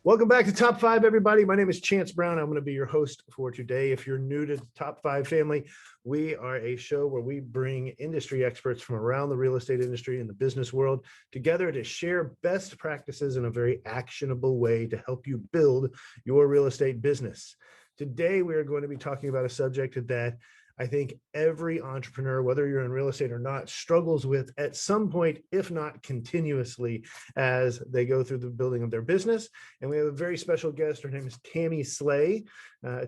Welcome back to Top 5, everybody. My name is Chance Brown. I'm going to be your host for today. If you're new to the Top 5 family, we are a show where we bring industry experts from around the real estate industry and the business world together to share best practices in a very actionable way to help you build your real estate business. Today, we are going to be talking about a subject that I think every entrepreneur, whether you're in real estate or not, struggles with at some point, if not continuously, as they go through the building of their business. And we have a very special guest. Her name is Tammy Slay.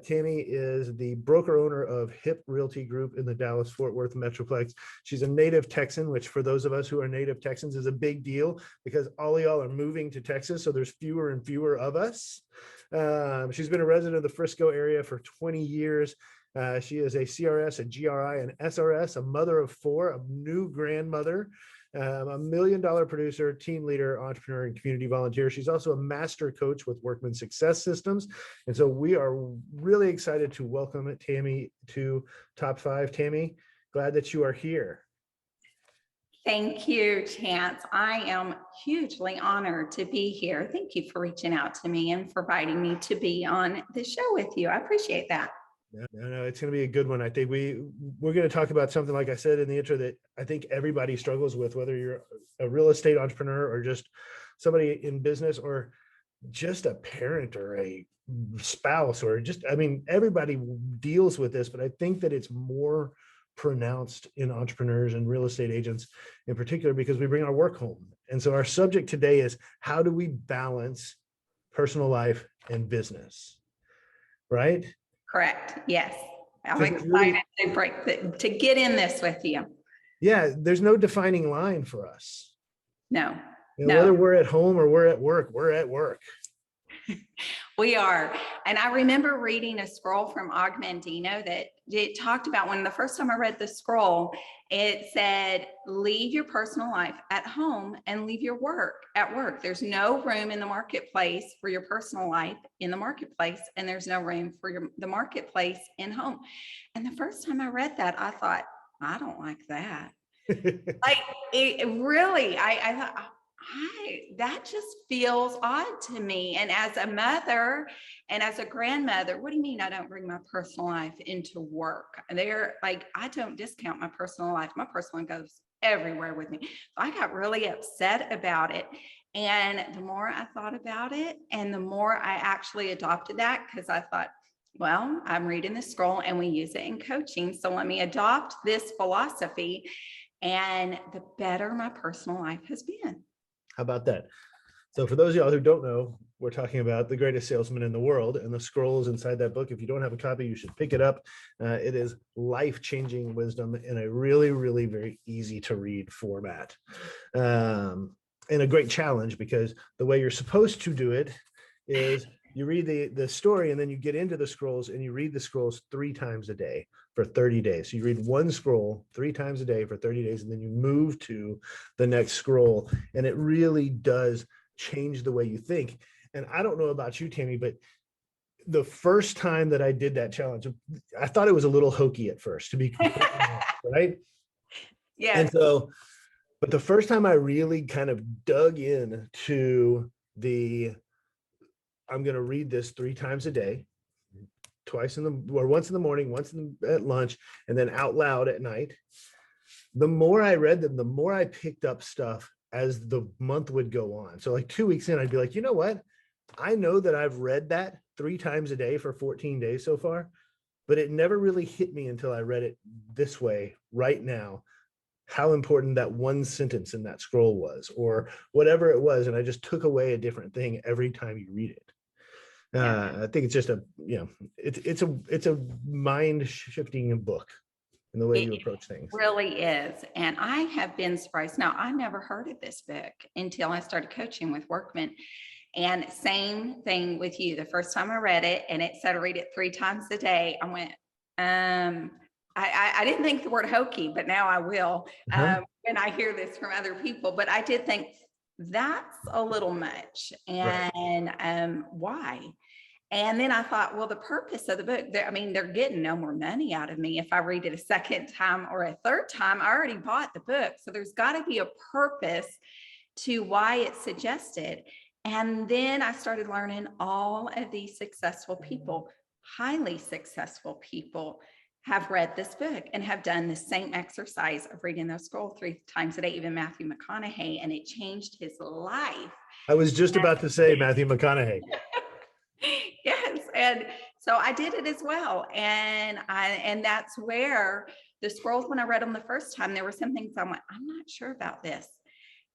Tammy is the broker owner of Hip Realty Group in the Dallas-Fort Worth Metroplex. She's a native Texan, which for those of us who are native Texans is a big deal because all of y'all are moving to Texas, so there's fewer and fewer of us. She's been a resident of the Frisco area for 20 years. She is a CRS, a GRI, an SRS, a mother of four, a new grandmother, $1 million producer, team leader, entrepreneur, and community volunteer. She's also a master coach with Workman Success Systems. And so we are really excited to welcome Tammy to Top 5. Tammy, glad that you are here. Thank you, Chance. I am hugely honored to be here. Thank you for reaching out to me and for inviting me to be on the show with you. I appreciate that. No, it's going to be a good one. I think we're going to talk about something, like I said in the intro, that I think everybody struggles with, whether you're a real estate entrepreneur or just somebody in business or just a parent or a spouse or just, I mean, everybody deals with this, but I think that it's more pronounced in entrepreneurs and real estate agents in particular because we bring our work home. And so our subject today is how do we balance personal life and business, right? Correct. Yes. I'm excited to get in this with you. Yeah. There's no defining line for us. No. Whether we're at home or we're at work, we're at work. We are. And I remember reading a scroll from Og Mandino that it talked about when the first time I read the scroll, it said, leave your personal life at home and leave your work at work. There's no room in the marketplace for your personal life in the marketplace, and there's no room for the marketplace in home. And the first time I read that, I thought, I don't like that. Like it really, I thought, that just feels odd to me. And as a mother and as a grandmother, what do you mean I don't bring my personal life into work? I don't discount my personal life. My personal life goes everywhere with me. So I got really upset about it. And the more I thought about it and the more I actually adopted that, because I thought, well, I'm reading the scroll and we use it in coaching. So let me adopt this philosophy. And the better my personal life has been. How about that? So for those of y'all who don't know, we're talking about The Greatest Salesman in the World, and the scrolls inside that book. If you don't have a copy, you should pick it up. It is life-changing wisdom in a really, really very easy to read format. And a great challenge because the way you're supposed to do it is you read the story and then you get into the scrolls and you read the scrolls 3 times a day for 30 days. So you read one scroll 3 times a day for 30 days, and then you move to the next scroll. And it really does change the way you think. And I don't know about you, Tammy, but the first time that I did that challenge, I thought it was a little hokey at first, to be completely honest, right? Yeah. And so, but the first time I really kind of dug in to I'm going to read this 3 times a day, once in the morning, once at lunch, and then out loud at night. The more I read them, the more I picked up stuff as the month would go on. So like 2 weeks in, I'd be like, you know what? I know that I've read that 3 times a day for 14 days so far, but it never really hit me until I read it this way right now, how important that one sentence in that scroll was, or whatever it was. And I just took away a different thing every time you read it. I think it's just it's a mind shifting book in the way you approach things. It really is. And I have been surprised. Now, I never heard of this book until I started coaching with Workman. And same thing with you. The first time I read it and it said read it 3 times a day, I went, I didn't think the word hokey, but now I will when I hear this from other people. But I did think that's a little much. And why? And then I thought, well, the purpose of the book, they're getting no more money out of me if I read it a second time or a third time. I already bought the book. So there's got to be a purpose to why it's suggested. And then I started learning all of these successful people, highly successful people, have read this book and have done the same exercise of reading the scroll 3 times a day, even Matthew McConaughey, and it changed his life. I was just about to say Matthew McConaughey. Yes. And so I did it as well. And that's where the scrolls, when I read them the first time, there were some things I'm like, I'm not sure about this.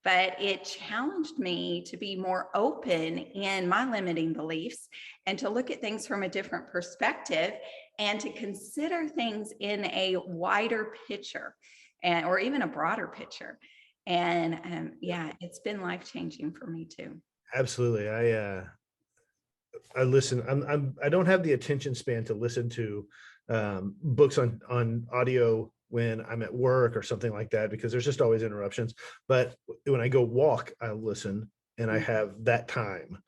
But it challenged me to be more open in my limiting beliefs and to look at things from a different perspective and to consider things in a wider picture or even a broader picture. And yeah, it's been life-changing for me too. Absolutely. I listen. I don't have the attention span to listen to books on audio when I'm at work or something like that, because there's just always interruptions. But when I go walk, I'll listen, and I have that time.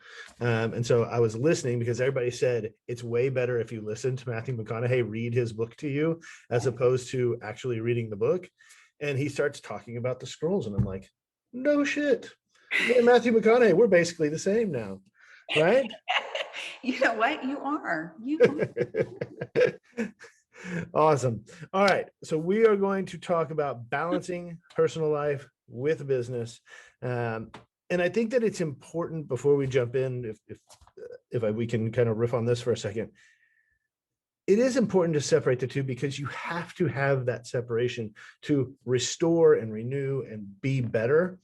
And so I was listening because everybody said it's way better if you listen to Matthew McConaughey read his book to you as opposed to actually reading the book. And he starts talking about the scrolls, and I'm like, no shit. Me and Matthew McConaughey, we're basically the same now, right? You know what? You are. Awesome. All right. So we are going to talk about balancing personal life with business. And I think that it's important, before we jump in, if we can kind of riff on this for a second, it is important to separate the two, because you have to have that separation to restore and renew and be better.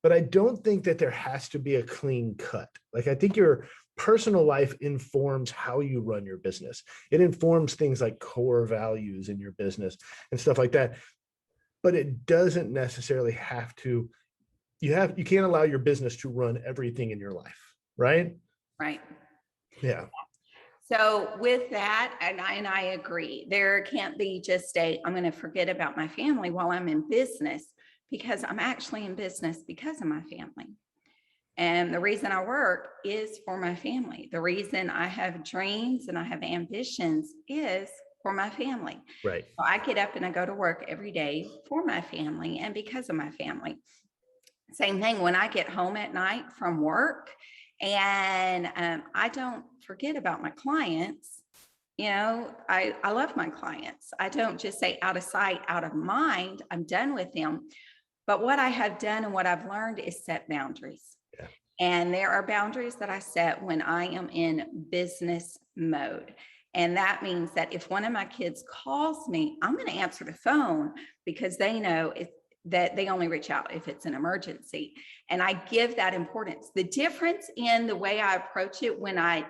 But I don't think that there has to be a clean cut. Like, I think your personal life informs how you run your business. It informs things like core values in your business and stuff like that. But it doesn't necessarily have to. You can't allow your business to run everything in your life, right? Right. Yeah. So with that, and I agree, there can't be just I'm going to forget about my family while I'm in business, because I'm actually in business because of my family. And the reason I work is for my family. The reason I have dreams and I have ambitions is for my family. Right. So I get up and I go to work every day for my family and because of my family. Same thing when I get home at night from work, and I don't forget about my clients. You know, I love my clients. I don't just say out of sight, out of mind, I'm done with them. But what I have done and what I've learned is set boundaries. Yeah. And there are boundaries that I set when I am in business mode. And that means that if one of my kids calls me, I'm going to answer the phone, because they know that they only reach out if it's an emergency. And I give that importance. The difference in the way I approach it when I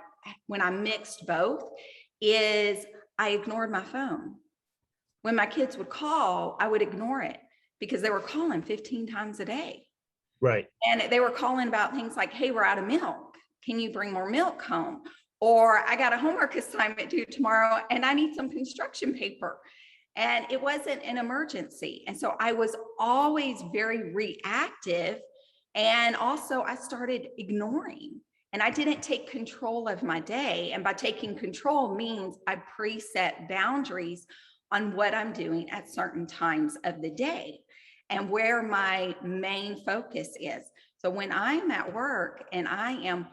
mixed both is I ignored my phone. When my kids would call, I would ignore it, because they were calling 15 times a day. Right. And they were calling about things like, hey, we're out of milk. Can you bring more milk home? Or I got a homework assignment due tomorrow and I need some construction paper. And it wasn't an emergency. And so I was always very reactive. And also I started ignoring, and I didn't take control of my day. And by taking control means I preset boundaries on what I'm doing at certain times of the day and where my main focus is. So when I'm at work and I am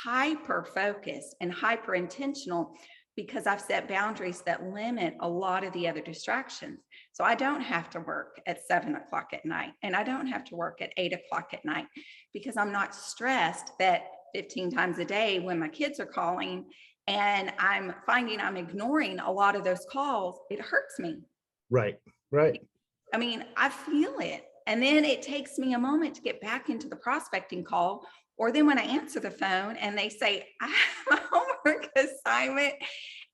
hyper focused and hyper intentional, because I've set boundaries that limit a lot of the other distractions. So I don't have to work at 7:00 at night, and I don't have to work at 8:00 at night, because I'm not stressed that 15 times a day when my kids are calling and I'm finding I'm ignoring a lot of those calls, it hurts me. Right. Right. I mean, I feel it. And then it takes me a moment to get back into the prospecting call. Or then when I answer the phone and they say, I have a homework assignment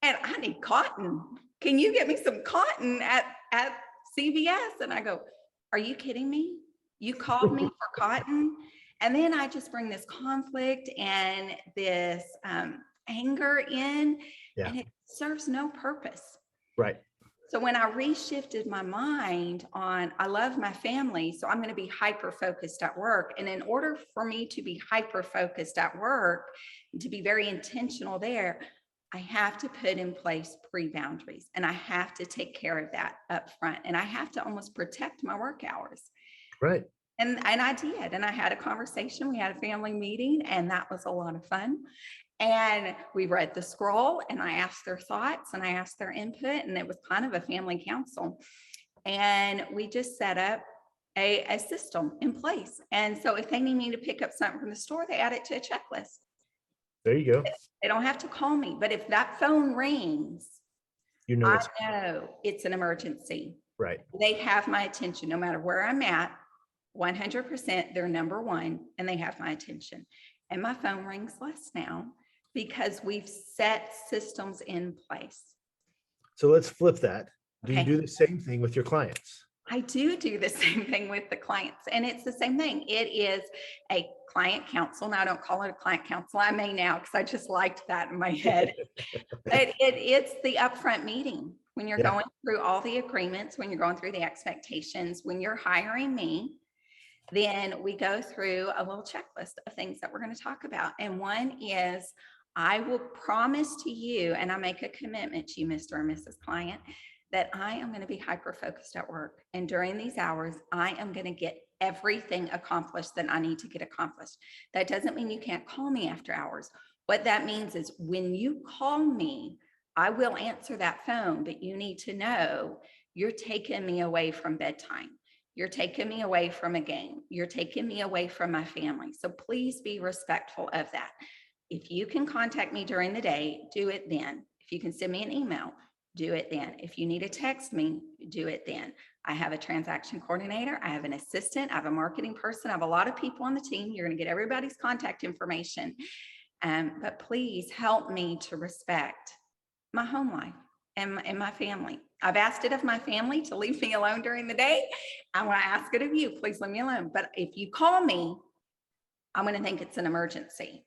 and I need cotton. Can you get me some cotton at CVS? And I go, are you kidding me? You called me for cotton? And then I just bring this conflict and this anger in, and it serves no purpose. Right. So when I reshifted my mind on, I love my family, so I'm going to be hyper-focused at work. And in order for me to be hyper-focused at work, and to be very intentional there, I have to put in place pre-boundaries, and I have to take care of that up front. And I have to almost protect my work hours. Right. And I did. And I had a conversation. We had a family meeting, and that was a lot of fun. And we read the scroll, and I asked their thoughts and I asked their input, and it was kind of a family council. And we just set up a system in place. And so if they need me to pick up something from the store, they add it to a checklist. There you go. They don't have to call me. But if that phone rings, You know, I it's know it's an emergency. right. They have my attention no matter where I'm at. 100%, they're number one, and they have my attention. And my phone rings less now because we've set systems in place. So let's flip that. Do you Okay. do the same thing with your clients? I do the same thing with the clients, and it's the same thing. It is a client council. Now, I don't call it a client council. I may now because I just liked that in my head. But it's the upfront meeting when you're going through all the agreements, when you're going through the expectations, when you're hiring me. Then we go through a little checklist of things that we're going to talk about. And one is, I will promise to you, and I make a commitment to you, Mr. or Mrs. Client, that I am going to be hyper-focused at work. And during these hours, I am going to get everything accomplished that I need to get accomplished. That doesn't mean you can't call me after hours. What that means is when you call me, I will answer that phone, but you need to know you're taking me away from bedtime. You're taking me away from a game. You're taking me away from my family. So please be respectful of that. If you can contact me during the day, do it then. If you can send me an email, do it then. If you need to text me, do it then. I have a transaction coordinator. I have an assistant. I have a marketing person. I have a lot of people on the team. You're going to get everybody's contact information. But please help me to respect my home life and my family. I've asked it of my family to leave me alone during the day. I want to ask it of you. Please leave me alone. But if you call me, I'm going to think it's an emergency.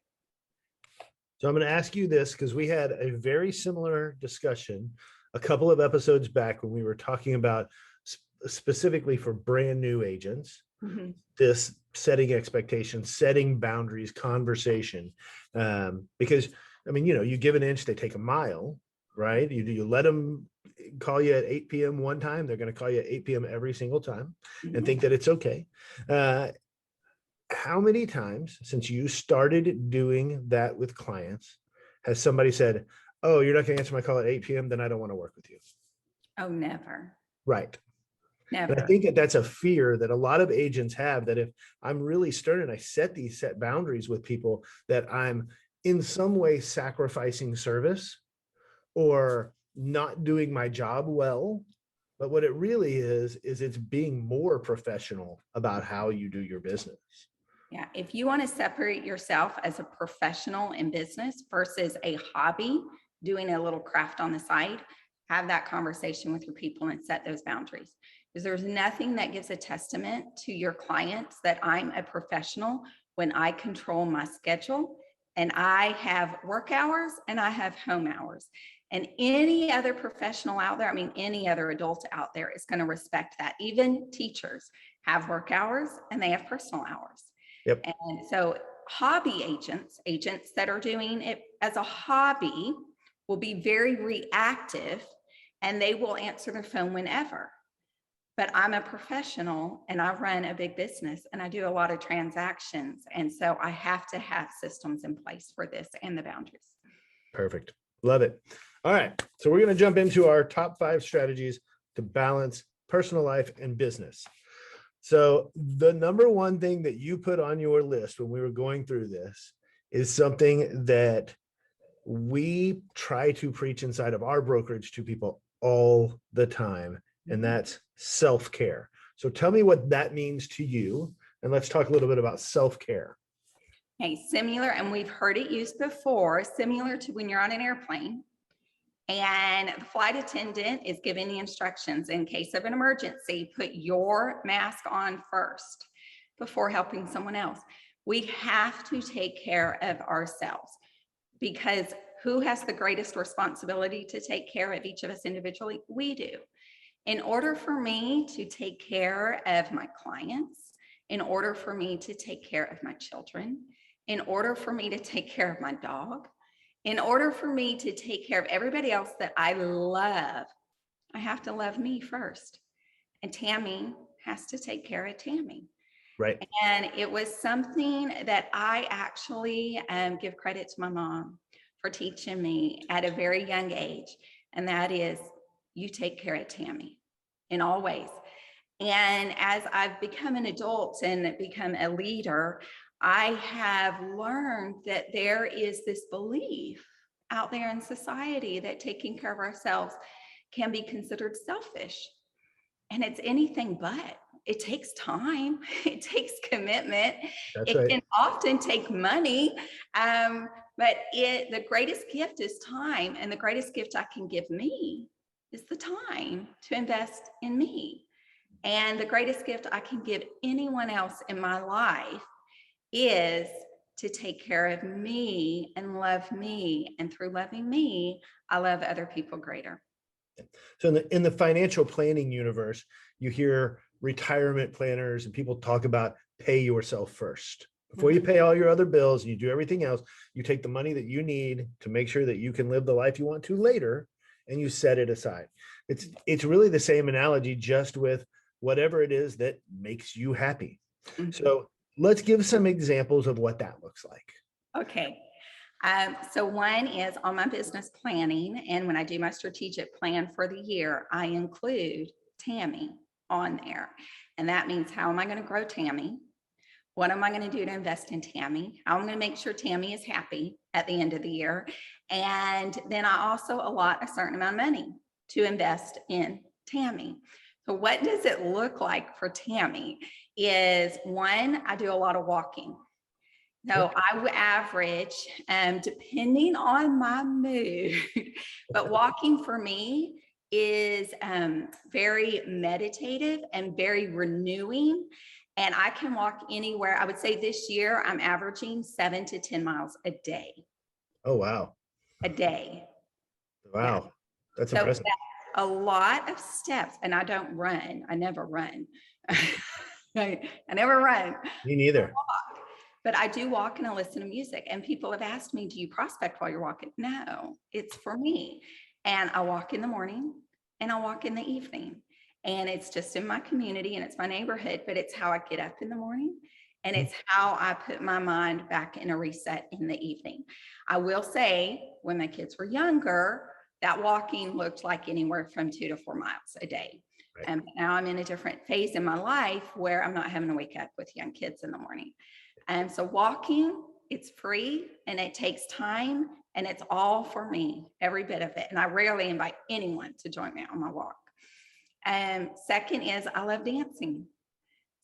So I'm going to ask you this because we had a very similar discussion a couple of episodes back when we were talking about specifically for brand new agents, this setting expectations, setting boundaries, conversation. Because, I mean, you give an inch, they take a mile, right? You let them call you at 8 p.m. one time, they're going to call you at 8 p.m. every single time and think that it's okay. How many times since you started doing that with clients has somebody said, oh, you're not going to answer my call at 8 p.m., then I don't want to work with you? Oh, never. Right. Never. And I think that that's a fear that a lot of agents have, that if I'm really stern and I set boundaries with people, that I'm in some way sacrificing service or not doing my job well. But what it really is it's being more professional about how you do your business. Yeah. If you want to separate yourself as a professional in business versus a hobby, doing a little craft on the side, have that conversation with your people and set those boundaries. Because there's nothing that gives a testament to your clients that I'm a professional when I control my schedule and I have work hours and I have home hours. And any other professional out there, I mean, any other adult out there is going to respect that. Even teachers have work hours and they have personal hours. Yep. And so hobby agents that are doing it as a hobby will be very reactive and they will answer their phone whenever. But I'm a professional and I run a big business and I do a lot of transactions. And so I have to have systems in place for this and the boundaries. Perfect. Love it. All right. So we're going to jump into our top 5 strategies to balance personal life and business. So the number one thing that you put on your list when we were going through this is something that we try to preach inside of our brokerage to people all the time, and that's self-care. So tell me what that means to you, and let's talk a little bit about self-care. Okay, similar, and we've heard it used before, similar to when you're on an airplane and the flight attendant is giving the instructions in case of an emergency, put your mask on first before helping someone else. We have to take care of ourselves, because who has the greatest responsibility to take care of each of us individually? We do. In order for me to take care of my clients, in order for me to take care of my children, in order for me to take care of my dog, in order for me to take care of everybody else that I love, I have to love me first. And Tammy has to take care of Tammy. Right. And it was something that I actually give credit to my mom for teaching me at a very young age. And that is, you take care of Tammie in all ways. And as I've become an adult and become a leader, I have learned that there is this belief out there in society that taking care of ourselves can be considered selfish. And it's anything but. It takes time, it takes commitment, That's it right. can often take money. But the greatest gift is time. And the greatest gift I can give me is the time to invest in me. And the greatest gift I can give anyone else in my life is to take care of me and love me. And through loving me, I love other people greater. So in the financial planning universe, you hear retirement planners and people talk about pay yourself first. Before you pay all your other bills and you do everything else, you take the money that you need to make sure that you can live the life you want to later, and you set it aside. It's really the same analogy, just with whatever it is that makes you happy. Mhm. So let's give some examples of what that looks like. Okay. So one is on my business planning. And when I do my strategic plan for the year, I include Tammie on there. And that means, how am I going to grow Tammie? What am I going to do to invest in Tammie? How am I going to make sure Tammie is happy at the end of the year? And then I also allot a certain amount of money to invest in Tammie. So what does it look like for Tammie? Is one, I do a lot of walking. So I would average, depending on my mood, but walking for me is very meditative and very renewing. And I can walk anywhere. I would say this year I'm averaging 7 to 10 miles a day. Oh, wow. A day. Wow. Yeah. That's So impressive. that's a lot of steps. And I don't run. I never run. I never run. Me neither. But I do walk and I listen to music. And people have asked me, do you prospect while you're walking? No, it's for me. And I walk in the morning and I walk in the evening. And it's just in my community and it's my neighborhood, but it's how I get up in the morning. And it's how I put my mind back in a reset in the evening. I will say, when my kids were younger, that walking looked like anywhere from 2 to 4 miles a day. Right. And now I'm in a different phase in my life where I'm not having to wake up with young kids in the morning. And so walking, it's free and it takes time and it's all for me, every bit of it. And I rarely invite anyone to join me on my walk. Second is, I love dancing.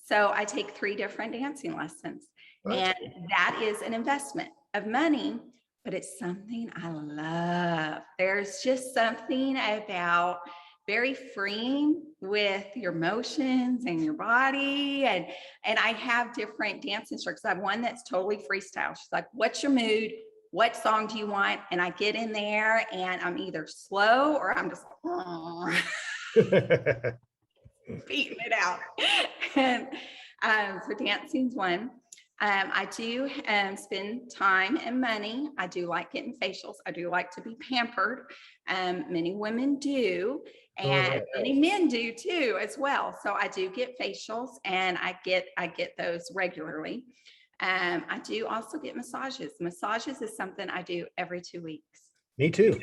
So I take 3 different dancing lessons. Well, and that is an investment of money, but it's something I love. There's just something about very freeing with your motions and your body. And I have different dance instructors. I have one that's totally freestyle. She's like, what's your mood? What song do you want? And I get in there and I'm either slow or I'm just beating it out. And so dancing's one. I do spend time and money. I do like getting facials. I do like to be pampered. Many women do, and many men do too as well. So I do get facials, and I get those regularly. I do also get massages. Massages is something I do every 2 weeks. Me too.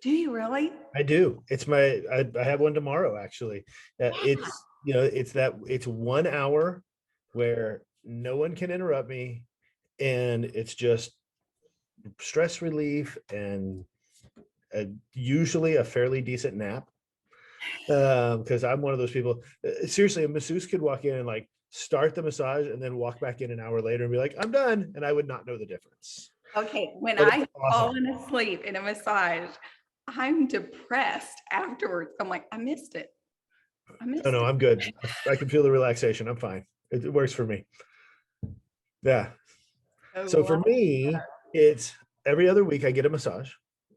Do you really? I do. I have one tomorrow, actually. It's 1 hour where no one can interrupt me, and it's just stress relief and usually a fairly decent nap. Because I'm one of those people. Seriously, a masseuse could walk in and like start the massage and then walk back in an hour later and be like, "I'm done," and I would not know the difference. Okay, when But I it's awesome. fallen asleep in a massage, I'm depressed afterwards. I'm like, I missed it. Oh no, I'm good. I can feel the relaxation. I'm fine. It works for me. Yeah. So for me, it's every other week I get a massage,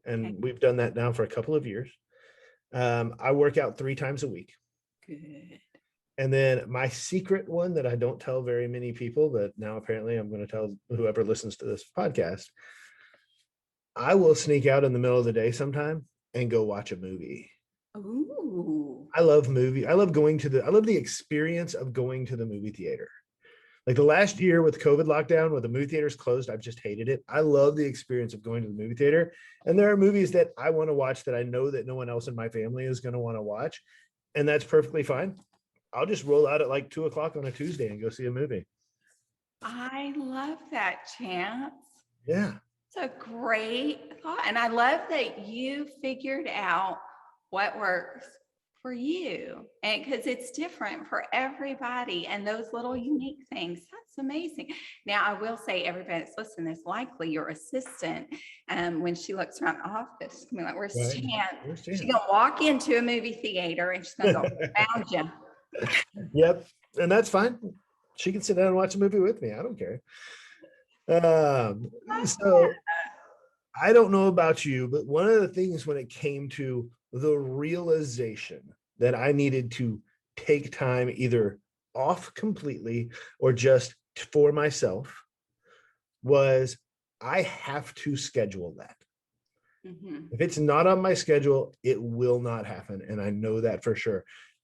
and Okay. we've done that now for a couple of years. I work out 3 times a week. Good. And then my secret one that I don't tell very many people, but now apparently I'm going to tell whoever listens to this podcast, I will sneak out in the middle of the day sometime and go watch a movie. Ooh. I love movie. I love the experience of going to the movie theater. Like the last year with COVID lockdown, with the movie theaters closed, I've just hated it. I love the experience of going to the movie theater. And there are movies that I want to watch that I know that no one else in my family is going to want to watch. And that's perfectly fine. I'll just roll out at like 2 o'clock on a Tuesday and go see a movie. I love that, Chance. Yeah. It's a great thought. And I love that you figured out what works for you. And because it's different for everybody and those little unique things. That's amazing. Now, I will say, everybody that's listening is likely your assistant. When she looks around the office, she's gonna be like, where's Right. Chance? Where's She's Chance? gonna walk into a movie theater and she's gonna go, found you. Yep. And that's fine. She can sit down and watch a movie with me. I don't care. So I don't know about you, but one of the things when it came to the realization that I needed to take time either off completely or just for myself was I have to schedule that. Mhm. If it's not on my schedule, it will not happen. And I know that for sure.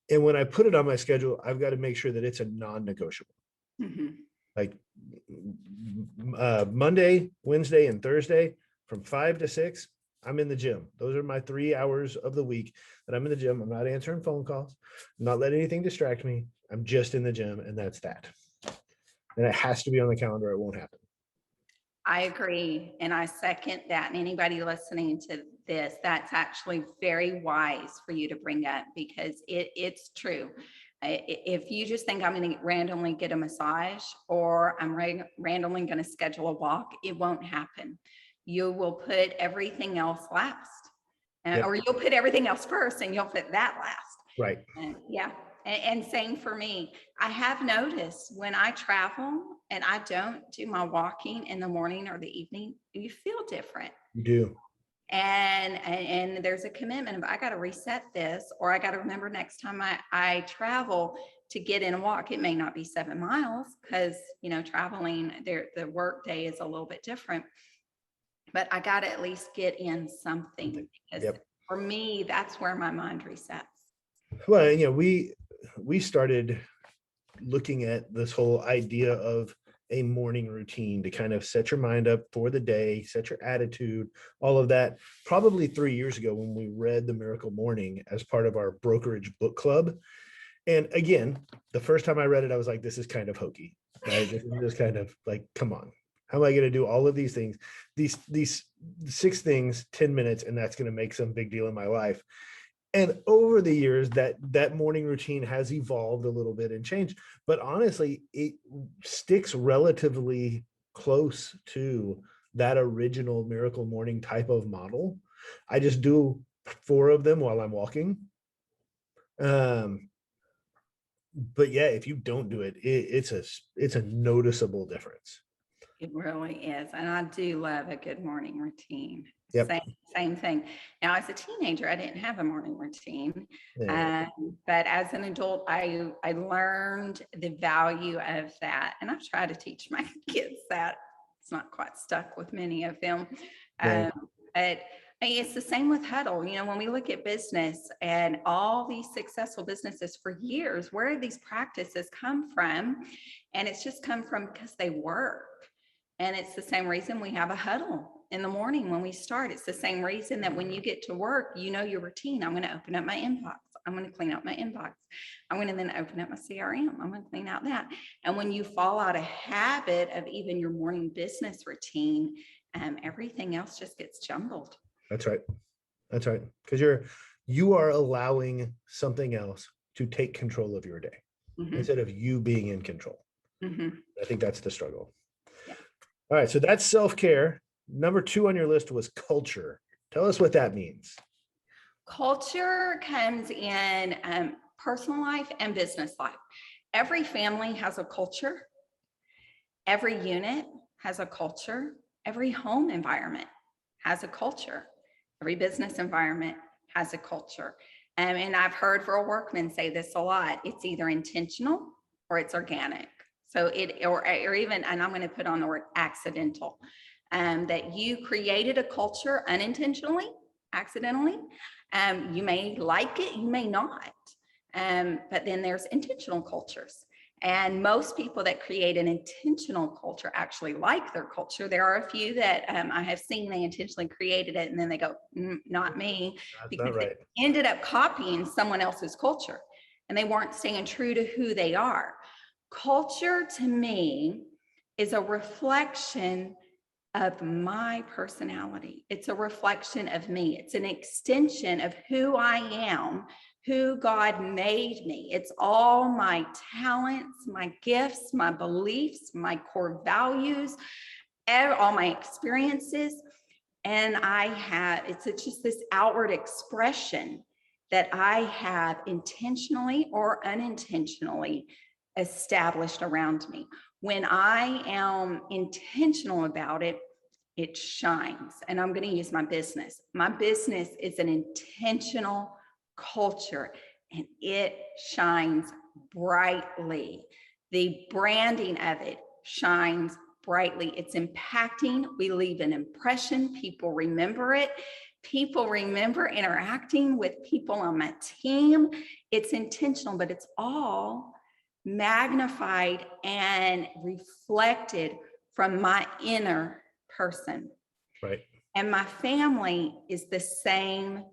And when I put it on my schedule, I've got to make sure that it's a non-negotiable. Mhm. Like Monday, Wednesday, and Thursday from 5 to 6, I'm in the gym. Those are my 3 hours of the week that I'm in the gym. I'm not answering phone calls. I'm not letting anything distract me. I'm just in the gym, and that's that. And it has to be on the calendar. It won't happen. I agree. And I second that. And anybody listening to this, that's actually very wise for you to bring up because it's true. If you just think I'm going to randomly get a massage or I'm randomly going to schedule a walk, it won't happen. You will put everything else last, Yep. or you'll put everything else first and you'll put that last. Right. Yeah. And same for me. I have noticed when I travel and I don't do my walking in the morning or the evening, you feel different. You do. And there's a commitment of I got to reset this, or I got to remember next time I travel to get in a walk. It may not be 7 miles because, traveling there, the work day is a little bit different, but I got to at least get in something because Yep. for me, that's where my mind resets. Well, we started looking at this whole idea of a morning routine to kind of set your mind up for the day, set your attitude, all of that, probably 3 years ago when we read The Miracle Morning as part of our brokerage book club. And again, the first time I read it, I was like, this is kind of hokey, right? This is just kind of like, come on. How am I going to do all of these things, these 6 things, 10 minutes, and that's going to make some big deal in my life? And over the years, that morning routine has evolved a little bit and changed. But honestly, it sticks relatively close to that original Miracle Morning type of model. I just do 4 of them while I'm walking. But yeah, if you don't do it, it's a noticeable difference. It really is. And I do love a good morning routine. Yep. Same thing. Now, as a teenager, I didn't have a morning routine. Yeah. But as an adult, I learned the value of that. And I've tried to teach my kids that. It's not quite stuck with many of them. Right. But it's the same with huddle. When we look at business and all these successful businesses for years, where do these practices come from? And it's just come from because they work. And it's the same reason we have a huddle in the morning when we start. It's the same reason that when you get to work, your routine. I'm going to open up my inbox. I'm going to clean out my inbox. I'm going to then open up my CRM. I'm going to clean out that. And when you fall out of habit of even your morning business routine, everything else just gets jumbled. That's right. That's right. Because you are allowing something else to take control of your day instead of you being in control. I think that's the struggle. Yeah. All right. So that's self-care. Number 2 on your list was culture. Tell us what that means. Culture comes in personal life and business life. Every family has a culture. Every unit has a culture. Every home environment has a culture. Every business environment has a culture. And I've heard Rural Workmen say this a lot. It's either intentional or it's organic. So or even, and I'm going to put on the word accidental, that you created a culture unintentionally, accidentally. You may like it, you may not. But then there's intentional cultures. And most people that create an intentional culture actually like their culture. There are a few that I have seen, they intentionally created it and then they go, not me, That's because not right. they ended up copying someone else's culture and they weren't staying true to who they are. Culture to me is a reflection of my personality. It's a reflection of me. It's an extension of who I am, who God made me. It's all my talents, my gifts, my beliefs, my core values, all my experiences. And it's just this outward expression that I have intentionally or unintentionally established around me. When I am intentional about it, it shines. And I'm going to use my business. My business is an intentional culture and it shines brightly. The branding of it shines brightly. It's impacting. We leave an impression. People remember it. People remember interacting with people on my team. It's intentional, but it's all magnified and reflected from my inner person. Right. And my family is the same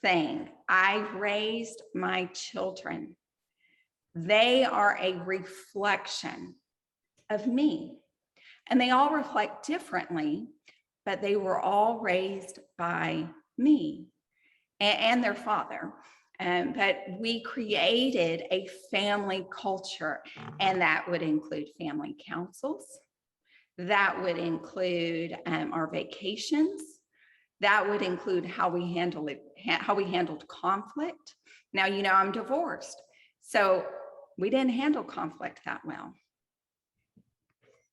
thing. I raised my children. They are a reflection of me. And they all reflect differently, but they were all raised by me and their father. But we created a family culture, and that would include family councils. That would include our vacations. That would include how we handled conflict. Now, I'm divorced, so we didn't handle conflict that well.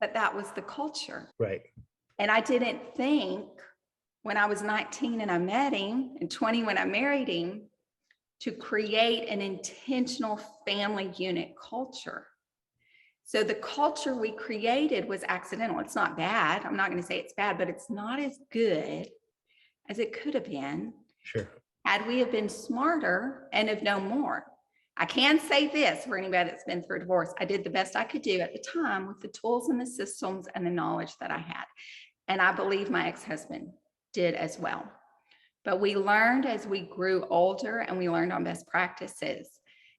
But that was the culture. Right. And I didn't think when I was 19 and I met him, and 20 when I married him, to create an intentional family unit culture. So the culture we created was accidental. It's not bad. I'm not going to say it's bad, but it's not as good as it could have been. Sure. Had we have been smarter and have known more. I can say this for anybody that's been through a divorce. I did the best I could do at the time with the tools and the systems and the knowledge that I had. And I believe my ex-husband did as well. But we learned as we grew older and we learned on best practices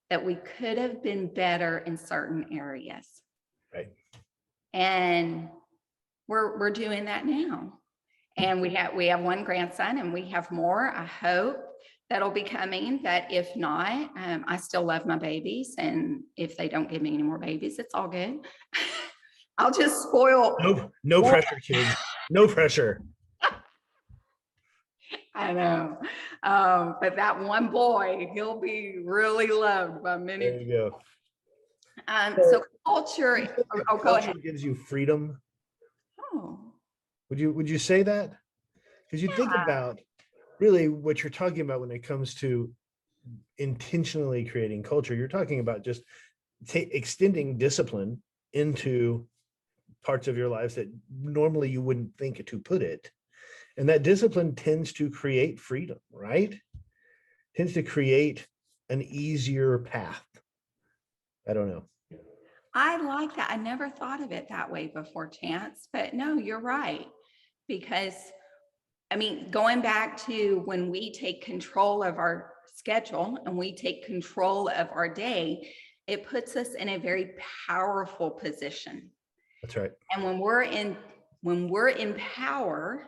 that we could have been better in certain areas. Right. And we're doing that now. And we have one grandson and we have more, I hope, that'll be coming. But if not, I still love my babies. And if they don't give me any more babies, it's all good. I'll just spoil. No pressure, kids. No pressure. I know. But that one boy, he'll be really loved by many. There you go. So culture, go Culture ahead. gives you freedom. Oh. Would you say that? Because you think Yeah. about really what you're talking about when it comes to intentionally creating culture. You're talking about just extending discipline into parts of your lives that normally you wouldn't think to put it. And that discipline tends to create freedom, right? Tends to create an easier path. I don't know. I like that. I never thought of it that way before, Chance, but no, you're right. Because, going back to when we take control of our schedule and we take control of our day, it puts us in a very powerful position. That's right. And when we're in power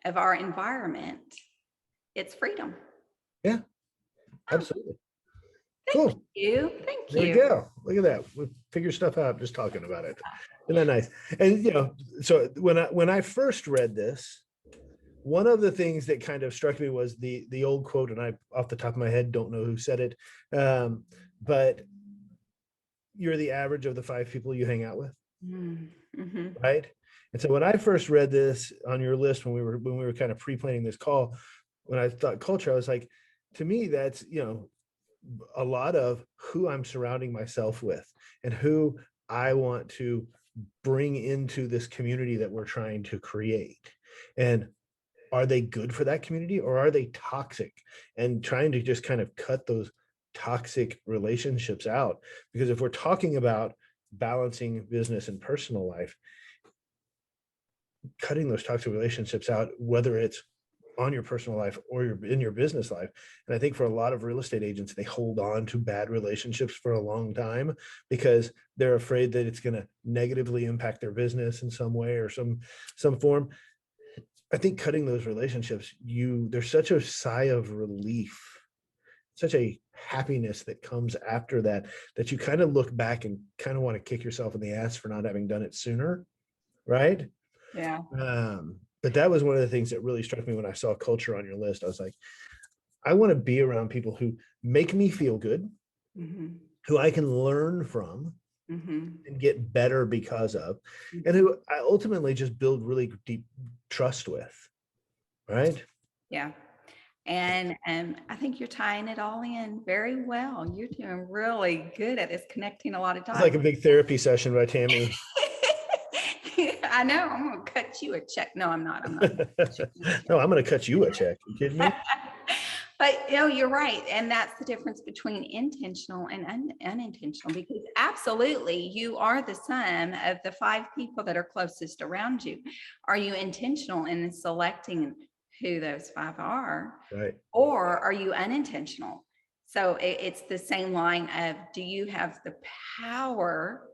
of our environment, it's freedom. Yeah, absolutely. Cool. Thank you. There we go. Look at that. We figure stuff out just talking about it. Isn't that nice? And so when I first read this, one of the things that kind of struck me was the old quote, and I off the top of my head don't know who said it, but you're the average of the 5 people you hang out with. Mm-hmm. Right. And so when I first read this on your list, when we were kind of pre-planning this call, when I thought culture, I was like, to me, that's, a lot of who I'm surrounding myself with and who I want to bring into this community that we're trying to create. And are they good for that community or are they toxic? And trying to just kind of cut those toxic relationships out. Because if we're talking about balancing business and personal life, cutting those toxic relationships out, whether it's on your personal life or in your business life. And I think for a lot of real estate agents, they hold on to bad relationships for a long time because they're afraid that it's going to negatively impact their business in some way or some form. I think cutting those relationships, there's such a sigh of relief, such a happiness that comes after that you kind of look back and kind of want to kick yourself in the ass for not having done it sooner. Right. Yeah. But that was one of the things that really struck me when I saw culture on your list. I was like, I want to be around people who make me feel good, who I can learn from and get better because of, and who I ultimately just build really deep trust with. Right. Yeah. And I think you're tying it all in very well. You're doing really good at this, connecting a lot of dots. It's like a big therapy session by Tammy. I know. I'm going to cut you a check. No, I'm not. No, I'm going to cut you a check. You kidding me? But you're right. And that's the difference between intentional and unintentional, because absolutely you are the sum of the 5 people that are closest around you. Are you intentional in selecting who those 5 are? Right. Or are you unintentional? So it's the same line of, do you have the power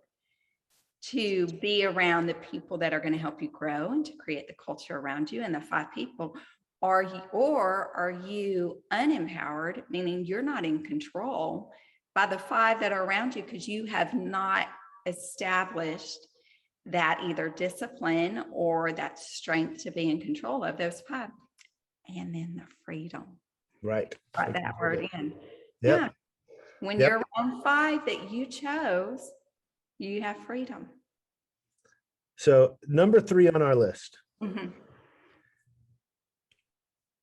to be around the people that are going to help you grow and to create the culture around you and the 5 people? Or are you unempowered, meaning you're not in control by the 5 that are around you because you have not established that either discipline or that strength to be in control of those 5. And then the freedom. Right. Write that word in. Yep. Yeah. When you're on 5 that you chose, you have freedom. So number 3 on our list.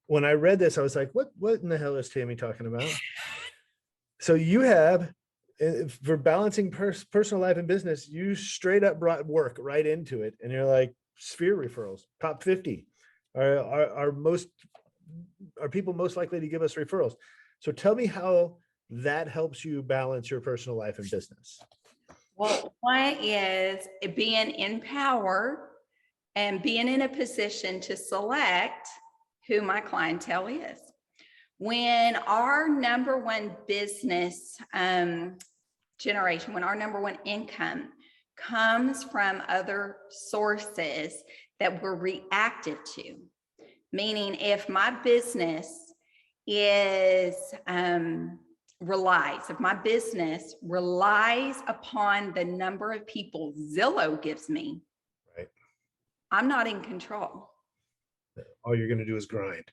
When I read this, I was like, what in the hell is Tammy talking about? So you have, for balancing personal life and business, you straight up brought work right into it. And you're like, sphere referrals, top 50 are people most likely to give us referrals. So tell me how that helps you balance your personal life and business. Well, one is being in power and being in a position to select who my clientele is. When our number one business generation, when our number one income comes from other sources that we're reactive to, meaning if my business is relies upon the number of people Zillow gives me, right, I'm not in control. All you're going to do is grind.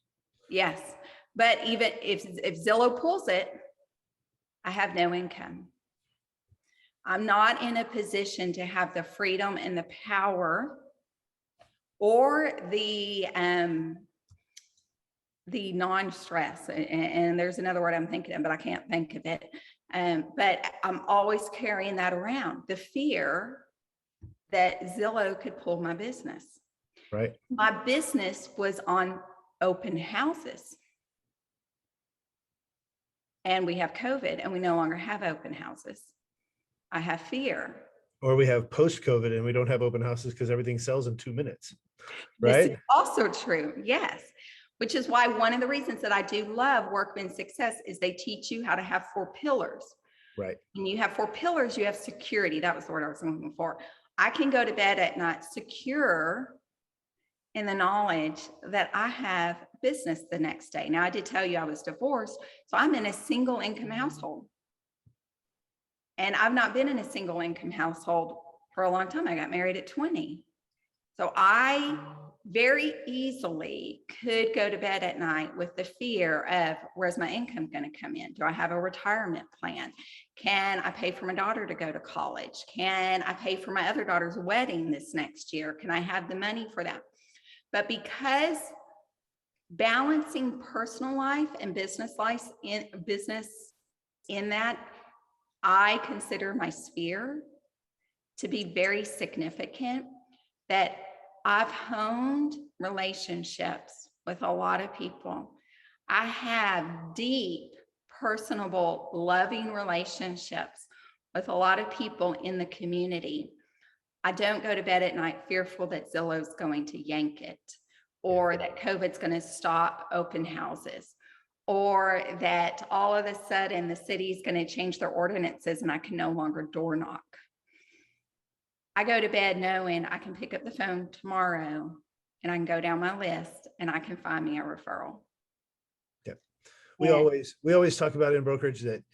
Yes. But even if Zillow pulls it, I have no income. I'm not in a position to have the freedom and the power or the non-stress. And there's another word I'm thinking of, but I can't think of it. But I'm always carrying that around, the fear that Zillow could pull my business. Right. My business was on open houses. And we have COVID and we no longer have open houses. I have fear. Or we have post-COVID and we don't have open houses because everything sells in 2 minutes. Right. This is also true. Yes. Which is why one of the reasons that I do love Workman Success is they teach you how to have 4 pillars. Right. When you have 4 pillars, you have security. That was the word I was looking for. I can go to bed at night secure in the knowledge that I have business the next day. Now, I did tell you I was divorced, so I'm in a single income household. And I've not been in a single income household for a long time. I got married at 20. So I very easily could go to bed at night with the fear of, where's my income going to come in? Do I have a retirement plan? Can I pay for my daughter to go to college? Can I pay for my other daughter's wedding this next year? Can I have the money for that? But because balancing personal life and business life in that, I consider my sphere to be very significant, that I've honed relationships with a lot of people. I have deep, personable, loving relationships with a lot of people in the community. I don't go to bed at night fearful that Zillow's going to yank it, or that COVID's going to stop open houses, or that all of a sudden the city's going to change their ordinances and I can no longer door knock. I go to bed knowing I can pick up the phone tomorrow and I can go down my list and I can find me a referral. We always talk about in brokerage that,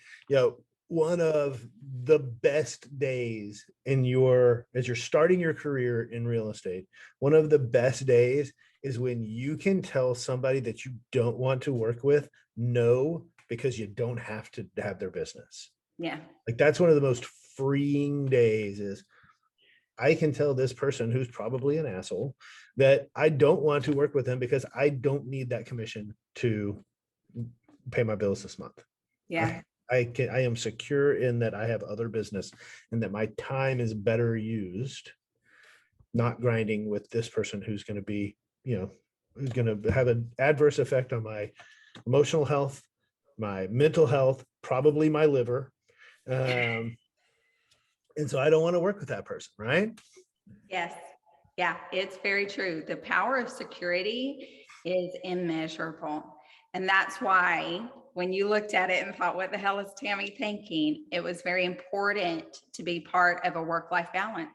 one of the best days as you're starting your career in real estate, one of the best days is when you can tell somebody that you don't want to work with no, because you don't have to have their business. Yeah. Like that's one of the most freeing days is I can tell this person who's probably an asshole that I don't want to work with them because I don't need that commission to pay my bills this month. Yeah. I am secure in that I have other business and that my time is better used, not grinding with this person who's going to be, who's going to have an adverse effect on my emotional health, my mental health, probably my liver. And so I don't want to work with that person, right? Yes. Yeah, it's very true. The power of security is immeasurable. And that's why when you looked at it and thought, what the hell is Tammy thinking? It was very important to be part of a work-life balance,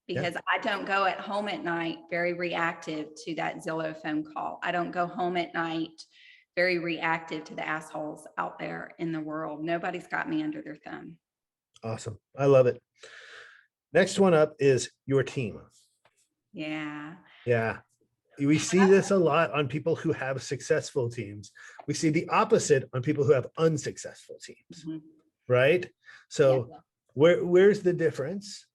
because I don't go at home at night very reactive to that Zillow phone call. I don't go home at night very reactive to the assholes out there in the world. Nobody's got me under their thumb. Awesome. I love it. Next one up is your team. Yeah. Yeah. We see this a lot on people who have successful teams. We see the opposite on people who have unsuccessful teams, right? So where's the difference?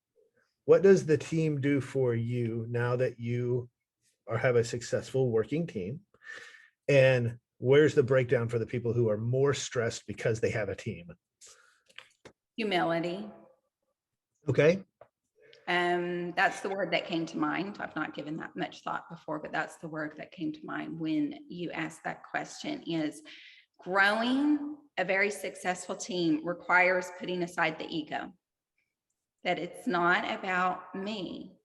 What does the team do for you now that you have a successful working team? And where's the breakdown for the people who are more stressed because they have a team? Humility. Okay. That's the word that came to mind. I've not given that much thought before, but that's the word that came to mind when you asked that question. Is growing a very successful team requires putting aside the ego, that it's not about me.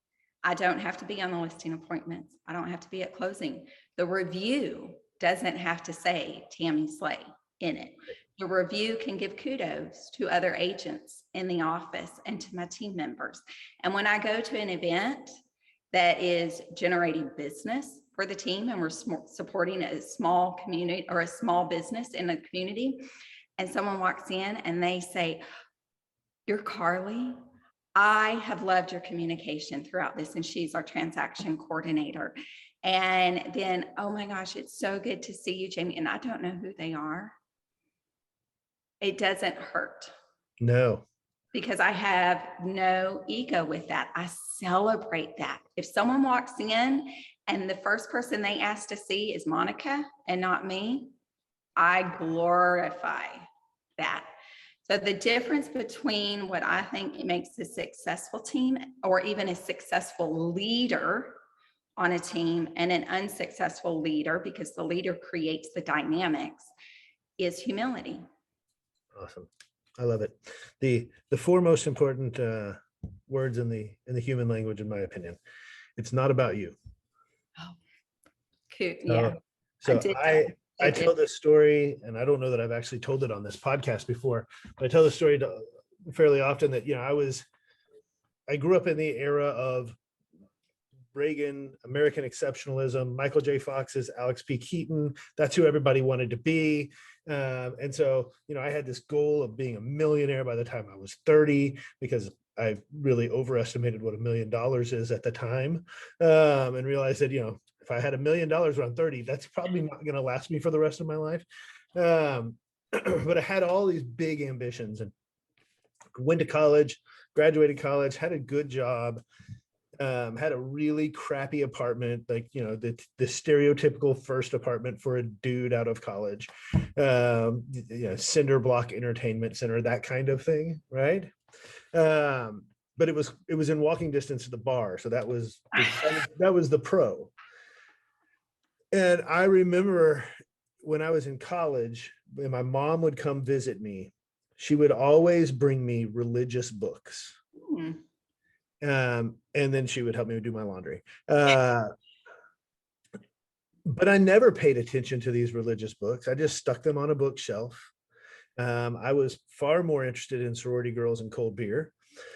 I don't have to be on the listing appointments. I don't have to be at closing. The review doesn't have to say Tammie Slay in it. The review can give kudos to other agents in the office and to my team members. And when I go to an event that is generating business for the team and we're supporting a small community or a small business in the community, and someone walks in and they say, "You're Carly. I have loved your communication throughout this," and she's our transaction coordinator. And then, "Oh my gosh, it's so good to see you, Jamie." And I don't know who they are. It doesn't hurt. No. Because I have no ego with that. I celebrate that. If someone walks in and the first person they ask to see is Monica and not me, I glorify that. So the difference between what I think makes a successful team or even a successful leader on a team and an unsuccessful leader, because the leader creates the dynamics, is humility. Awesome. I love it. The four most important words in the human language, in my opinion. It's not about you. Oh, cool. Yeah. So I tell this story, and I don't know that I've actually told it on this podcast before, but I tell the story fairly often that, I grew up in the era of Reagan, American exceptionalism, Michael J. Fox's Alex P. Keaton. That's who everybody wanted to be. And so, I had this goal of being a millionaire by the time I was 30, because I really overestimated what $1 million is at the time, and realized that, if I had $1 million around 30, that's probably not going to last me for the rest of my life. But I had all these big ambitions and went to college, graduated college, had a good job, had a really crappy apartment, like, the stereotypical first apartment for a dude out of college, cinder block entertainment center, that kind of thing. Right. But it was in walking distance to the bar. So that was the pro. And I remember when I was in college, when my mom would come visit me, she would always bring me religious books. Hmm. And then she would help me do my laundry. But I never paid attention to these religious books. I just stuck them on a bookshelf. I was far more interested in sorority girls and cold beer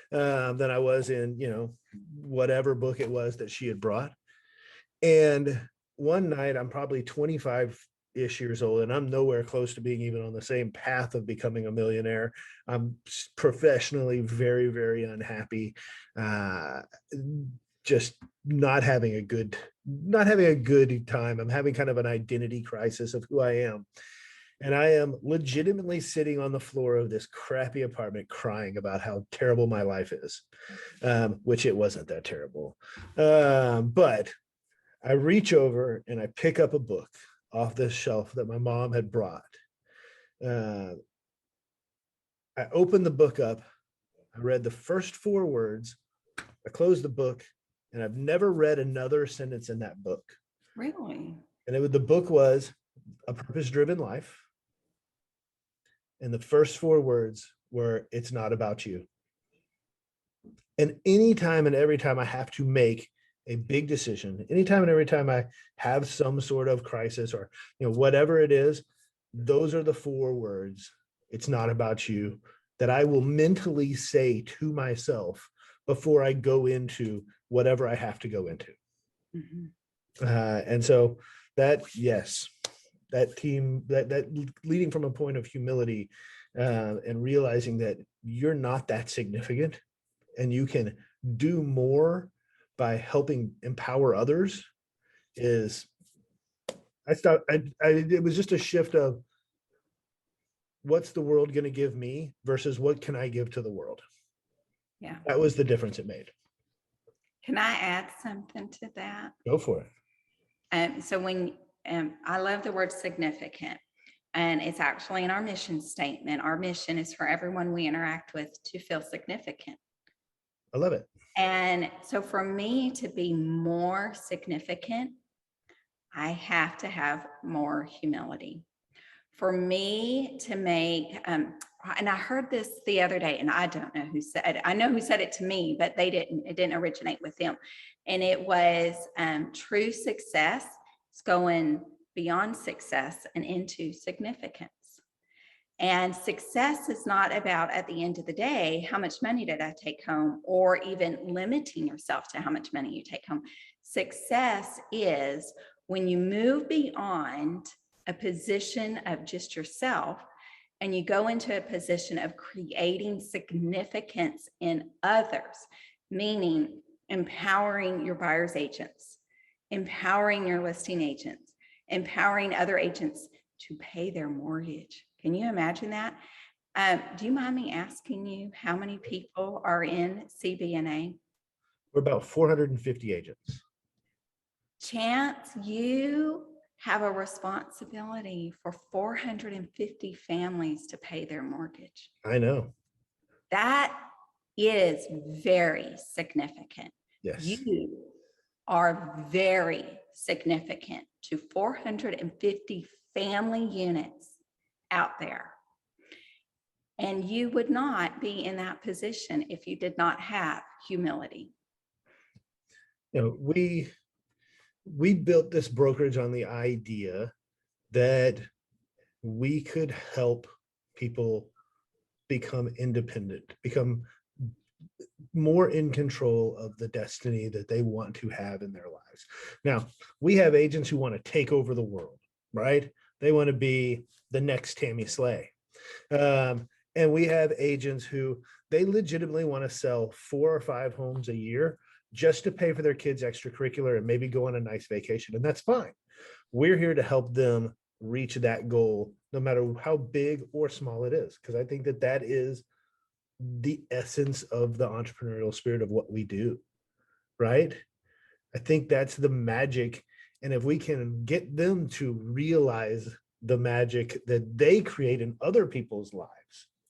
than I was in, whatever book it was that she had brought. And one night, I'm probably 25-ish years old, and I'm nowhere close to being even on the same path of becoming a millionaire. I'm professionally very, very unhappy. Just not having a good time. I'm having kind of an identity crisis of who I am. And I am legitimately sitting on the floor of this crappy apartment crying about how terrible my life is, which it wasn't that terrible. But I reach over and I pick up a book off the shelf that my mom had brought. I opened the book up. I read the first 4 words. I closed the book, and I've never read another sentence in that book. Really? And the book was A Purpose-Driven Life. And the first 4 words were, "It's not about you." And anytime and every time I have to make a big decision, anytime and every time I have some sort of crisis or, whatever it is, those are the 4 words, "It's not about you," that I will mentally say to myself before I go into whatever I have to go into. Mm-hmm. And so yes, that team, that leading from a point of humility and realizing that you're not that significant and you can do more by helping empower others it was just a shift of what's the world going to give me versus what can I give to the world. Yeah. That was the difference it made. Can I add something to that? Go for it. So when I love the word significant, and it's actually in our mission statement. Our mission is for everyone we interact with to feel significant. I love it. And so for me to be more significant, I have to have more humility. For me to make, and I heard this the other day, and I don't know who said it. I know who said it to me, but it didn't originate with them. And it was true success is going beyond success and into significance. And success is not about, at the end of the day, how much money did I take home, or even limiting yourself to how much money you take home. Success is when you move beyond a position of just yourself and you go into a position of creating significance in others, meaning empowering your buyer's agents, empowering your listing agents, empowering other agents to pay their mortgage. Can you imagine that? Do you mind me asking you how many people are in CBNA? We're about 450 agents. Chance, you have a responsibility for 450 families to pay their mortgage. I know. That is very significant. Yes. You are very significant to 450 family units out there. And you would not be in that position if you did not have humility. We built this brokerage on the idea that we could help people become independent, become more in control of the destiny that they want to have in their lives. Now, we have agents who want to take over the world, right? They want to be the next Tammie Slay. And we have agents who they legitimately want to sell 4 or 5 homes a year just to pay for their kids' extracurricular and maybe go on a nice vacation. And that's fine. We're here to help them reach that goal, no matter how big or small it is, because I think that is the essence of the entrepreneurial spirit of what we do, right? I think that's the magic. And if we can get them to realize the magic that they create in other people's lives,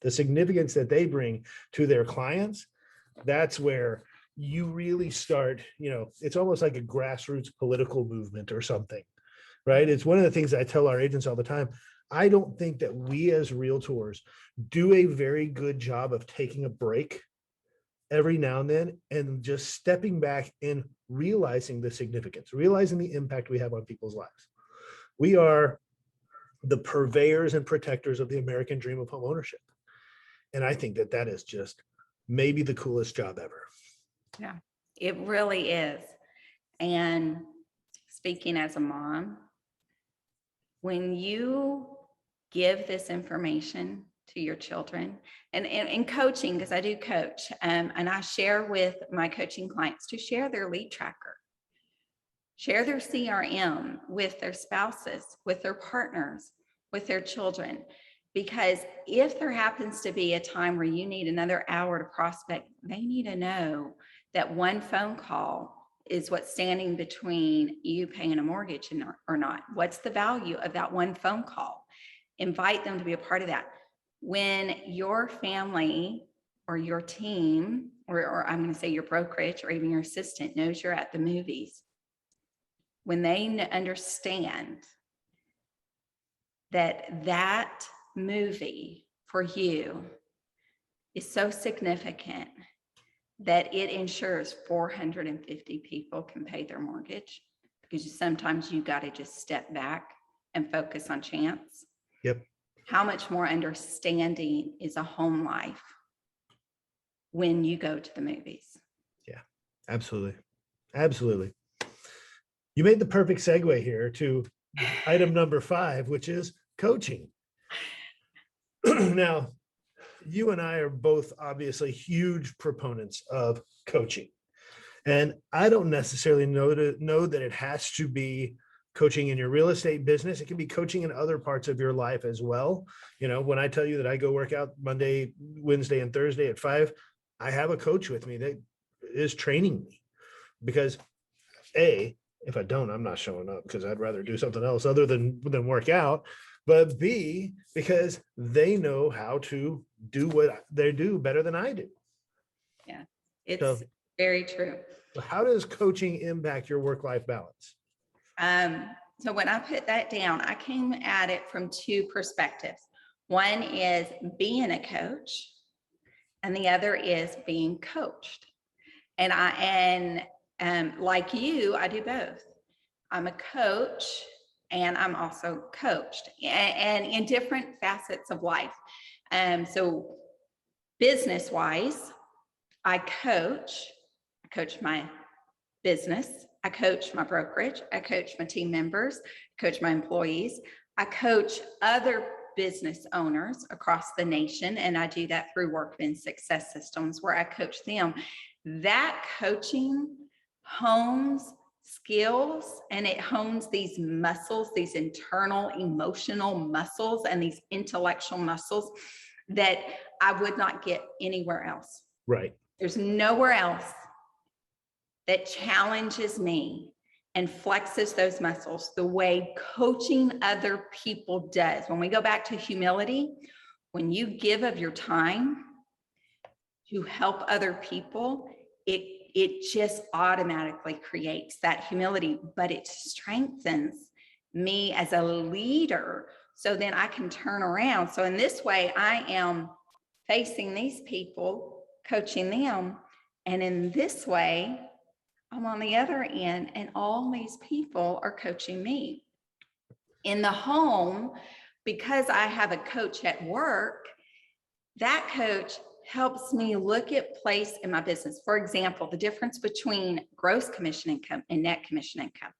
the significance that they bring to their clients, that's where you really start, it's almost like a grassroots political movement or something, right? It's one of the things I tell our agents all the time. I don't think that we as realtors do a very good job of taking a break every now and then and just stepping back and realizing the significance, realizing the impact we have on people's lives. We are the purveyors and protectors of the American dream of home ownership. And I think that that is just maybe the coolest job ever. Yeah, it really is. And speaking as a mom, when you give this information to your children and coaching, because I do coach, and I share with my coaching clients to share their lead tracker, share their CRM with their spouses, with their partners, with their children. Because if there happens to be a time where you need another hour to prospect, they need to know that one phone call is what's standing between you paying a mortgage or not. What's the value of that one phone call? Invite them to be a part of that. When your family or your team, or I'm going to say your brokerage or even your assistant knows you're at the movies, when they understand that that movie for you is so significant that it ensures 450 people can pay their mortgage, because sometimes you got to just step back and focus on chance. Yep. How much more understanding is a home life when you go to the movies? Yeah, absolutely. Absolutely. You made the perfect segue here to item number 5, which is coaching. Now, you and I are both obviously huge proponents of coaching. And I don't necessarily know that it has to be coaching in your real estate business. It can be coaching in other parts of your life as well. You know, when I tell you that I go work out Monday, Wednesday, and Thursday at 5, I have a coach with me that is training me, because if I don't, I'm not showing up, because I'd rather do something else other than work out. But B, because they know how to do what they do better than I do. Yeah, it's So, very true. how does coaching impact your work-life balance? So when I put that down, I came at it from 2 perspectives. One is being a coach, and the other is being coached. And like you, I do both. I'm a coach and I'm also coached, and in different facets of life. So business wise, I coach my business, I coach my brokerage, I coach my team members, coach my employees, I coach other business owners across the nation, and I do that through Workman Success Systems, where I coach them. That coaching hones skills, and it hones these muscles, these internal emotional muscles and these intellectual muscles that I would not get anywhere else. Right. There's nowhere else that challenges me and flexes those muscles the way coaching other people does. When we go back to humility, when you give of your time to help other people, it just automatically creates that humility, but it strengthens me as a leader. So then I can turn around. So in this way, I am facing these people, coaching them. And in this way, I'm on the other end, and all these people are coaching me. In the home, because I have a coach at work, that coach helps me look at place in my business. For example, the difference between gross commission income and net commission income.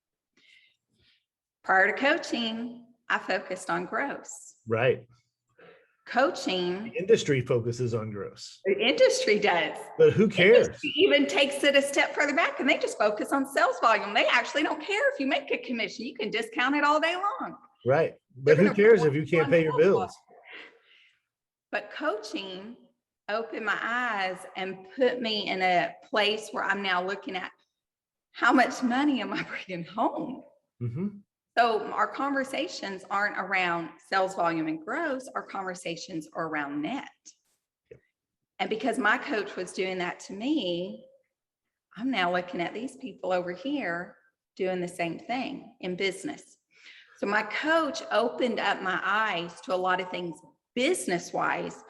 Prior to coaching, I focused on gross. Right. Coaching, The industry focuses on gross. the industry does. But who cares? Industry even takes it a step further back, and they just focus on sales volume. They actually don't care if you make a commission. You can discount it all day long. Right. But who cares if you can't pay your bills? But coaching opened my eyes and put me in a place where I'm now looking at how much money am I bringing home? Mm-hmm. So our conversations aren't around sales volume and gross. Our conversations are around net. Yep. And because my coach was doing that to me, I'm now looking at these people over here doing the same thing in business. So my coach opened up my eyes to a lot of things business-wise,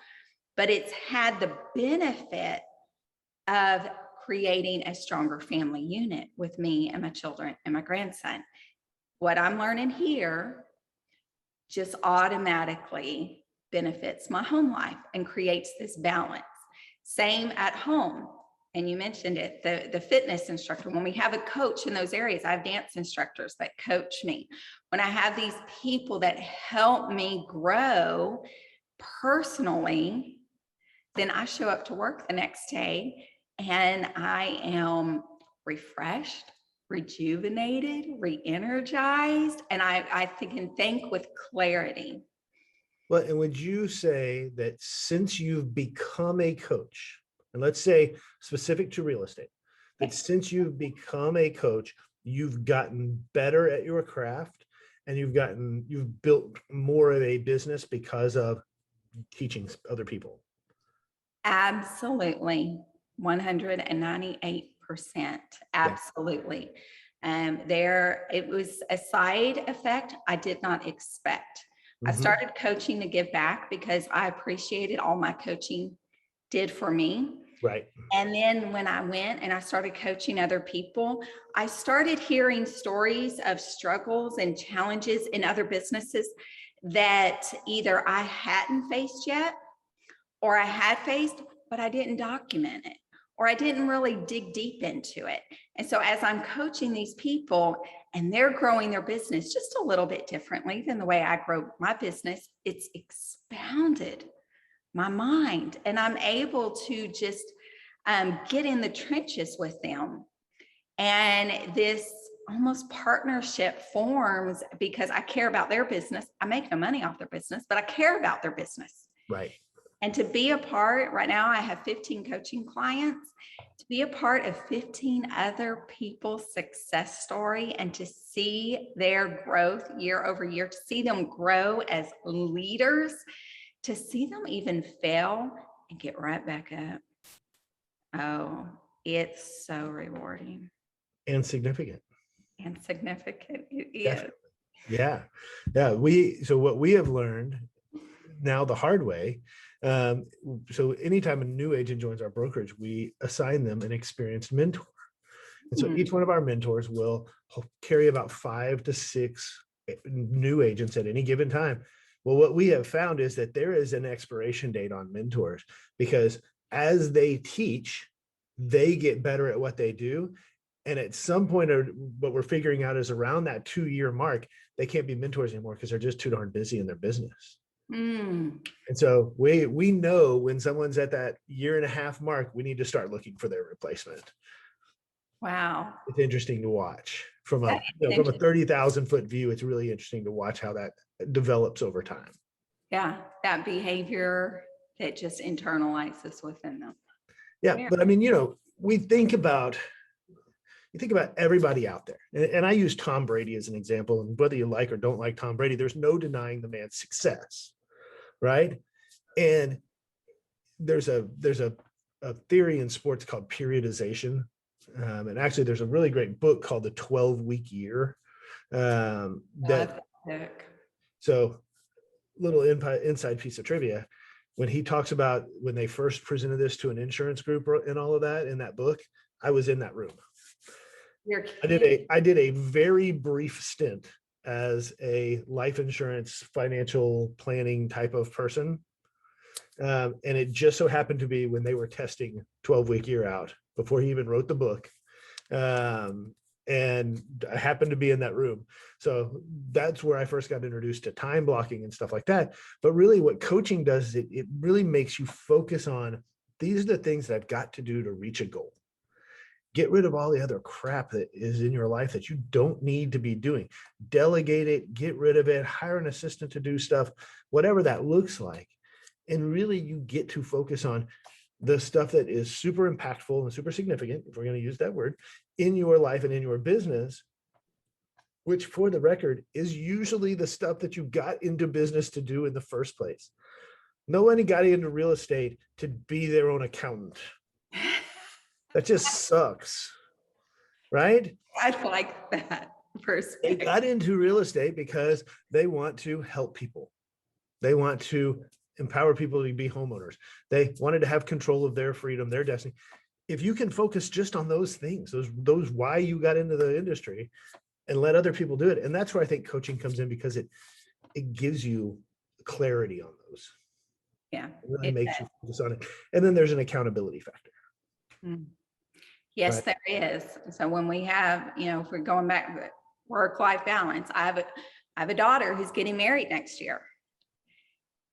but it's had the benefit of creating a stronger family unit with me and my children and my grandson. What I'm learning here just automatically benefits my home life and creates this balance. Same at home. And you mentioned it, the fitness instructor. When we have a coach in those areas, I have dance instructors that coach me. When I have these people that help me grow personally, then I show up to work the next day and I am refreshed, rejuvenated, re-energized, and I can think with clarity. Well, and would you say that since you've become a coach, and let's say specific to real estate, that since you've become a coach, you've gotten better at your craft and you've built more of a business because of teaching other people? Absolutely. 198%. Absolutely. It was a side effect I did not expect. I started coaching to give back because I appreciated all my coaching did for me. Right. And then when I went and I started coaching other people, I started hearing stories of struggles and challenges in other businesses that either I hadn't faced yet or I had faced, but I didn't document it, or I didn't really dig deep into it. And so as I'm coaching these people and they're growing their business just a little bit differently than the way I grow my business, it's expounded my mind and I'm able to just get in the trenches with them. And this almost partnership forms because I care about their business. I make no money off their business, but I care about their business. Right. And to be a part, right now I have 15 coaching clients, to be a part of 15 other people's success story and to see their growth year over year, to see them grow as leaders, to see them even fail and get right back up. Oh, it's so rewarding. And significant. And significant. It is. Definitely. Yeah. Yeah. So what we have learned now the hard way. So anytime a new agent joins our brokerage, we assign them an experienced mentor. And so each one of our mentors will carry about 5 to 6 new agents at any given time. Well, what we have found is that there is an expiration date on mentors because as they teach, they get better at what they do. And at some point, what we're figuring out is around that 2-year mark, they can't be mentors anymore because they're just too darn busy in their business. And so we know when someone's at that 1.5 year mark, we need to start looking for their replacement. Wow. It's interesting to watch from a 30,000 foot view. It's really interesting to watch how that develops over time. Yeah. That behavior that just internalizes within them. Yeah. But I mean, you think about everybody out there. And I use Tom Brady as an example. And whether you like or don't like Tom Brady, there's no denying the man's success. Right. And there's a theory in sports called periodization. And actually there's a really great book called The 12-Week Year. So little inside piece of trivia, when he talks about when they first presented this to an insurance group and all of that in that book, I was in that room. I did a very brief stint as a life insurance financial planning type of person. And it just so happened to be when they were testing 12-Week Year out before he even wrote the book. And I happened to be in that room. So that's where I first got introduced to time blocking and stuff like that. But really what coaching does is it really makes you focus on, these are the things that I've got to do to reach a goal. Get rid of all the other crap that is in your life that you don't need to be doing. Delegate it, get rid of it, hire an assistant to do stuff, whatever that looks like. And really you get to focus on the stuff that is super impactful and super significant, if we're going to use that word, in your life and in your business, which for the record is usually the stuff that you got into business to do in the first place. Nobody got into real estate to be their own accountant. That just sucks, right? I like that. They perspective. got into real estate because they want to help people. They want to empower people to be homeowners. They wanted to have control of their freedom, their destiny. If you can focus just on those things, those why you got into the industry, and let other people do it. And that's where I think coaching comes in, because it gives you clarity on those. Yeah. It really it makes does. you focus on it. And then there's an accountability factor. Mm. Yes, Right. there is. So when we have, if we're going back to work-life balance, I have a daughter who's getting married next year.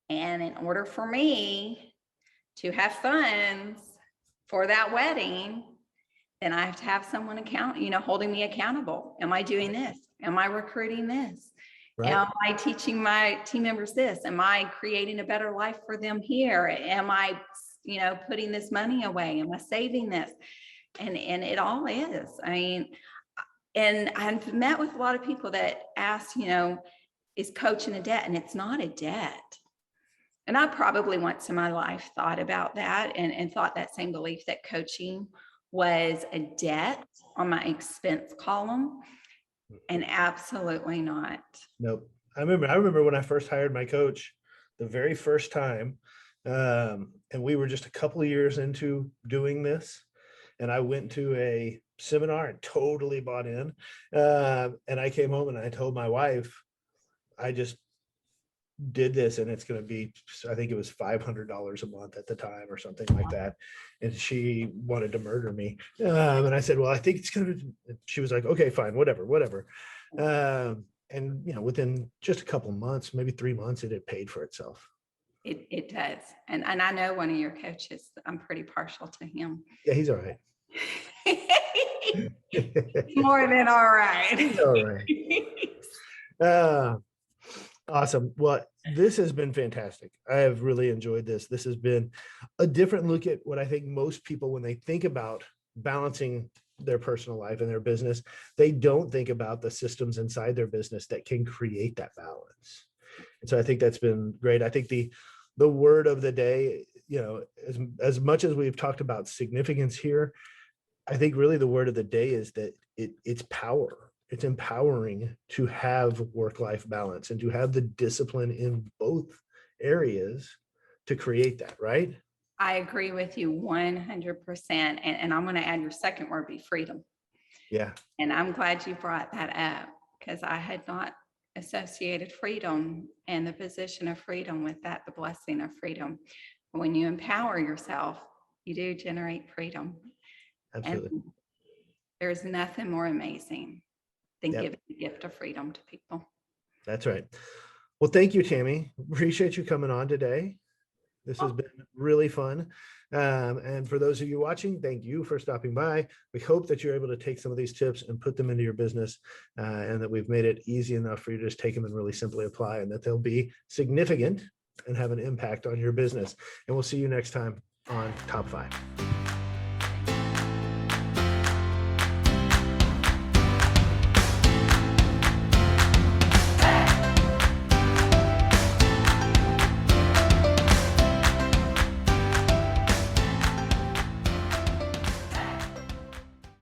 And in order for me to have funds for that wedding, then I have to have someone holding me accountable. Am I doing this? Am I recruiting this? Right. Am I teaching my team members this? Am I creating a better life for them here? Am I, putting this money away? Am I saving this? And it all is. I mean, and I've met with a lot of people that ask, is coaching a debt? And it's not a debt. And I probably once in my life thought about that and thought that same belief that coaching was a debt on my expense column, and absolutely not. Nope. I remember when I first hired my coach the very first time, and we were just a couple of years into doing this, and I went to a seminar and totally bought in. And I came home and I told my wife, I just did this, and it's going to be, I think it was $500 a month at the time or something like that. And she wanted to murder me. And I said, well, I think it's going to, she was like, okay, fine, whatever. And within just a couple months, maybe 3 months, it had paid for itself. It does. And I know one of your coaches, I'm pretty partial to him. Yeah, he's all right. More than all right. He's all right. Awesome. Well, this has been fantastic. I have really enjoyed this. This has been a different look at what I think most people, when they think about balancing their personal life and their business, they don't think about the systems inside their business that can create that balance. And so I think that's been great. I think the word of the day, as much as we've talked about significance here, I think really the word of the day is that it's power. It's empowering to have work-life balance and to have the discipline in both areas to create that, right? I agree with you 100%. And I'm going to add your second word, be freedom. Yeah. And I'm glad you brought that up, because I had not associated freedom and the position of freedom with that, the blessing of freedom. When you empower yourself, you do generate freedom. Absolutely. And there's nothing more amazing than Yep. giving the gift of freedom to people. That's right. Well, thank you, Tammy. Appreciate you coming on today. This has been really fun. And for those of you watching, thank you for stopping by. We hope that you're able to take some of these tips and put them into your business, and that we've made it easy enough for you to just take them and really simply apply, and that they'll be significant and have an impact on your business. And we'll see you next time on Top 5.